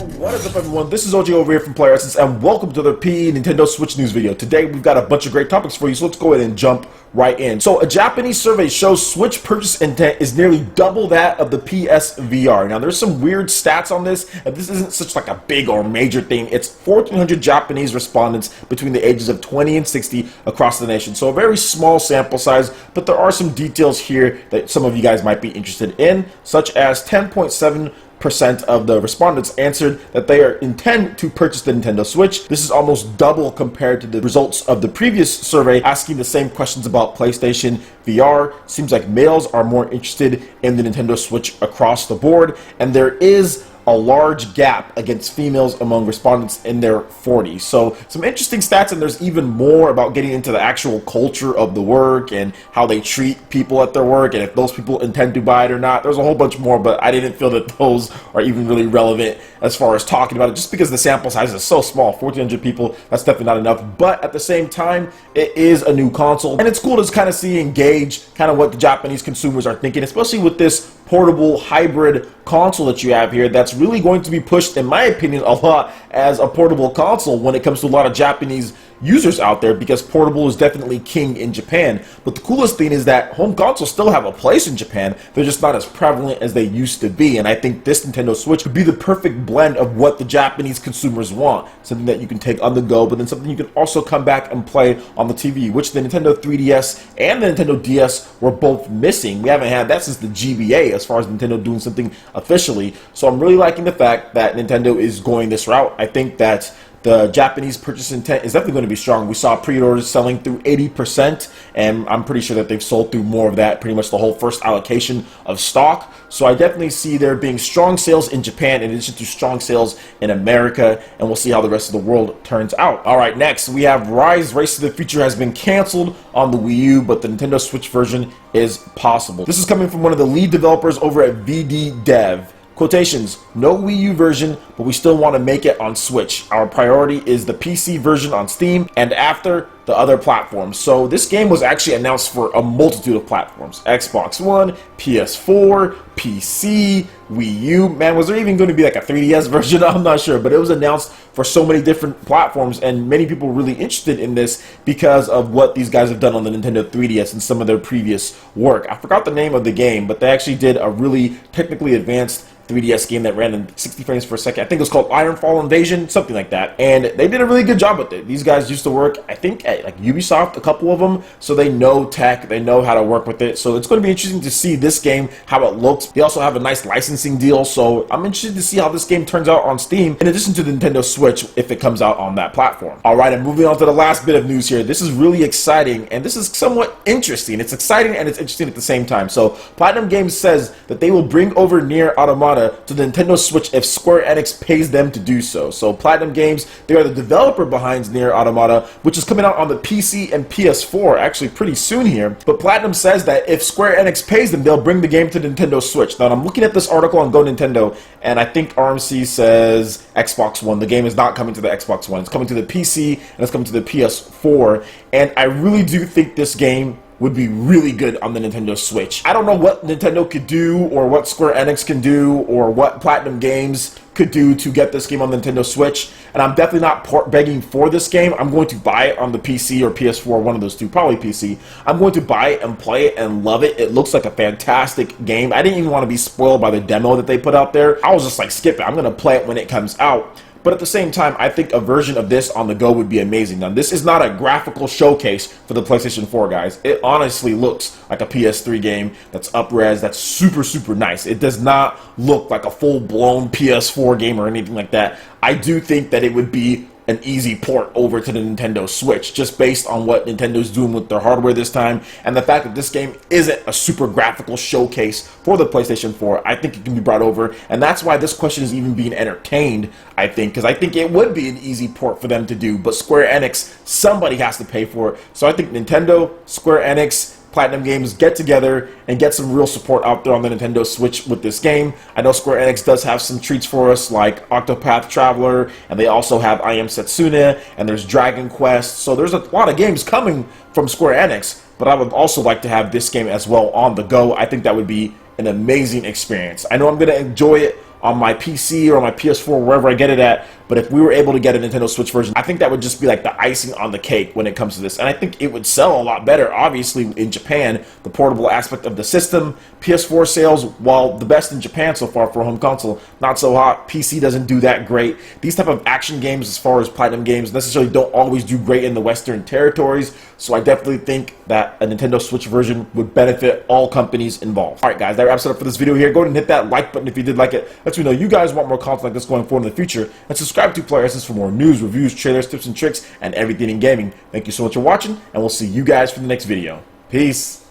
What is up, everyone? This is OG over here from PlayerEssence, and welcome to the PE Nintendo Switch news video. Today we've got a bunch of great topics for you, so let's go ahead and jump right in. So a Japanese survey shows Switch purchase intent is nearly double that of the PSVR. Now there's some weird stats on this, and this isn't such like a big or major thing. It's 1,400 Japanese respondents between the ages of 20 and 60 across the nation. So a very small sample size, but there are some details here that some of you guys might be interested in, such as 10.7% of the respondents answered that they intend to purchase the Nintendo Switch. This is almost double compared to the results of the previous survey asking the same questions about PlayStation VR. Seems like males are more interested in the Nintendo Switch across the board, and there is a large gap against females among respondents in their 40s. So some interesting stats, and there's even more about getting into the actual culture of the work and how they treat people at their work and if those people intend to buy it or not. There's a whole bunch more, but I didn't feel that those are even really relevant as far as talking about it, just because the sample size is so small. 1,400 people, that's definitely not enough. But at the same time, it is a new console, and it's cool to kind of see and gauge kind of what the Japanese consumers are thinking, especially with this portable hybrid console that you have here that's really going to be pushed, in my opinion, a lot as a portable console when it comes to a lot of Japanese users out there, because portable is definitely king in Japan. But the coolest thing is that home consoles still have a place in Japan. They're just not as prevalent as they used to be, and I think this Nintendo Switch could be the perfect blend of what the Japanese consumers want. Something that you can take on the go, but then something you can also come back and play on the TV, which the Nintendo 3DS and the Nintendo DS were both missing. We haven't had that since the GBA as far as Nintendo doing something officially. So I'm really liking the fact that Nintendo is going this route. I think that the Japanese purchase intent is definitely going to be strong. We saw pre-orders selling through 80%, and I'm pretty sure that they've sold through more of that, pretty much the whole first allocation of stock. So I definitely see there being strong sales in Japan in addition to strong sales in America, and we'll see how the rest of the world turns out. All right, next we have Rise Race to the Future has been canceled on the Wii U, but the Nintendo Switch version is possible. This is coming from one of the lead developers over at VD Dev. Quotations, no Wii U version, but we still want to make it on Switch. Our priority is the PC version on Steam, and after, the other platforms. So this game was actually announced for a multitude of platforms. Xbox One, PS4, PC, Wii U. Man, was there even going to be like a 3DS version? I'm not sure, but it was announced for so many different platforms, and many people were really interested in this because of what these guys have done on the Nintendo 3DS and some of their previous work. I forgot the name of the game, but they actually did a really technically advanced 3DS game that ran in 60 frames per second. I think it was called Ironfall Invasion, something like that. And they did a really good job with it. These guys used to work, I think, at like Ubisoft, a couple of them, so they know tech, they know how to work with it. So it's going to be interesting to see this game, how it looks. They also have a nice licensing deal, so I'm interested to see how this game turns out on Steam, in addition to the Nintendo Switch, if it comes out on that platform. All right, and moving on to the last bit of news here. This is really exciting, and this is somewhat interesting. It's exciting and it's interesting at the same time. So Platinum Games says that they will bring over NieR Automata to the Nintendo Switch if Square Enix pays them to do so. So Platinum Games, they are the developer behind NieR Automata, which is coming out on the PC and PS4 actually pretty soon here. But Platinum says that if Square Enix pays them, they'll bring the game to the Nintendo Switch. Now I'm looking at this article on Go Nintendo, and I think RMC says Xbox One. The game is not coming to the Xbox One. It's coming to the PC and it's coming to the PS4. And I really do think this game would be really good on the Nintendo Switch. I don't know what Nintendo could do, or what Square Enix can do, or what Platinum Games could do to get this game on the Nintendo Switch, and I'm definitely not begging for this game. I'm going to buy it on the PC or PS4, one of those two, probably PC. I'm going to buy it and play it and love it. It looks like a fantastic game. I didn't even want to be spoiled by the demo that they put out there. I was just like, skip it. I'm going to play it when it comes out. But at the same time, I think a version of this on the go would be amazing. Now, this is not a graphical showcase for the PlayStation 4, guys. It honestly looks like a PS3 game that's up-res, that's super, super nice. It does not look like a full-blown PS4 game or anything like that. I do think that it would be an easy port over to the Nintendo Switch, just based on what Nintendo's doing with their hardware this time, and the fact that this game isn't a super graphical showcase for the PlayStation 4. I think it can be brought over, and that's why this question is even being entertained, I think, because I think it would be an easy port for them to do, but Square Enix, somebody has to pay for it. So I think Nintendo, Square Enix, Platinum Games get together and get some real support out there on the Nintendo Switch with this game. I know Square Enix does have some treats for us, like Octopath Traveler, and they also have I Am Setsuna, and there's Dragon Quest. So there's a lot of games coming from Square Enix, but I would also like to have this game as well on the go. I think that would be an amazing experience. I know I'm going to enjoy it on my PC or on my PS4, wherever I get it at. But if we were able to get a Nintendo Switch version, I think that would just be like the icing on the cake when it comes to this. And I think it would sell a lot better, obviously, in Japan. The portable aspect of the system. PS4 sales, while the best in Japan so far for a home console, not so hot. PC doesn't do that great. These type of action games, as far as Platinum games, necessarily don't always do great in the Western territories. So I definitely think that a Nintendo Switch version would benefit all companies involved. Alright guys, that wraps it up for this video here. Go ahead and hit that like button if you did like it. Let me know you guys want more content like this going forward in the future. And subscribe to PlayerEssence for more news, reviews, trailers, tips and tricks, and everything in gaming. Thank you so much for watching, and we'll see you guys for the next video. Peace!